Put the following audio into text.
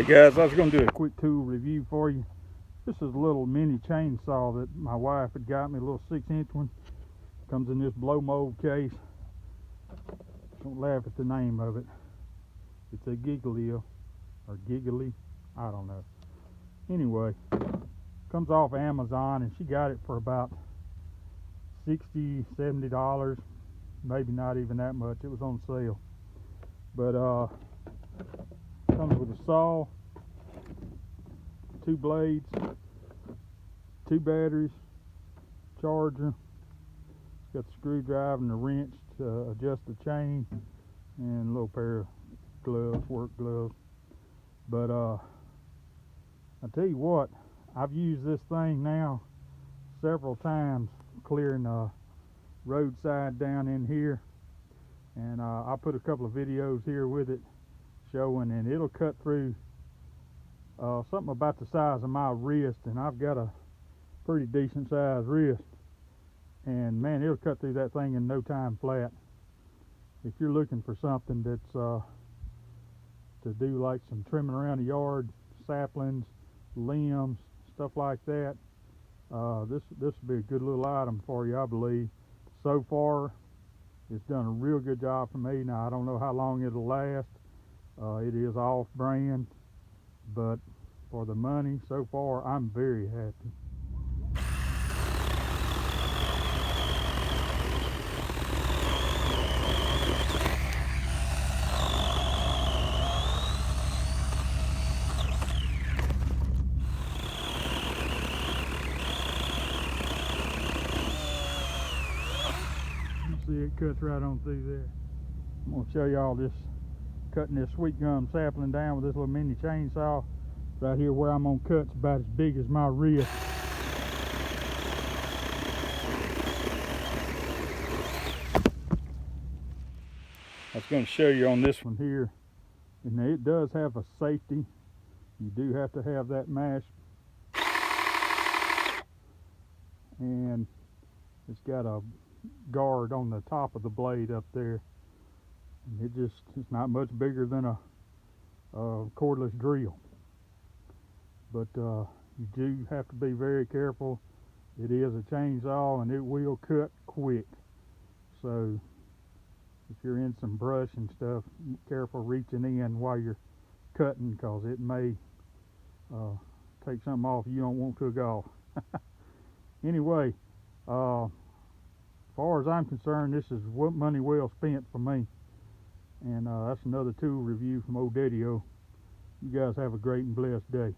Hey guys, I was going to do a quick tool review for you. This is a little mini chainsaw that my wife had got me, a little 6-inch one. Comes in this blow mold case. Don't laugh at the name of it. It's a Gigaleo or Giggly, I don't know. Anyway, comes off Amazon, and she got it for about $60–70, maybe not even that much. It was on sale. But comes with a saw, 2 blades, 2 batteries, charger. It's got the screwdriver and the wrench to adjust the chain, and a little pair of gloves, work gloves. But I tell you what, I've used this thing now several times clearing roadside down in here, and I put a couple of videos here with it showing, and it'll cut through something about the size of my wrist, and I've got a pretty decent sized wrist, and man, it'll cut through that thing in no time flat. If you're looking for something that's to do like some trimming around the yard, saplings, limbs, stuff like that, this would be a good little item for you, I believe. So far, it's done a real good job for me. Now, I don't know how long it'll last. It is off brand, but for the money so far, I'm very happy. You see it cuts right on through there. I'm going to show y'all this, cutting this sweet gum sapling down with this little mini chainsaw. Right here where I'm on cut's about as big as my wrist. I was going to show you on this one here, and it does have a safety. You do have to have that mash, and it's got a guard on the top of the blade up there. And it's not much bigger than a cordless drill. But you do have to be very careful. It is a chainsaw, and it will cut quick. So if you're in some brush and stuff, be careful reaching in while you're cutting, because it may take something off you don't want to go off. Anyway, as far as I'm concerned, this is money well spent for me. And that's another tool review from Old Daddy-O. You guys have a great and blessed day.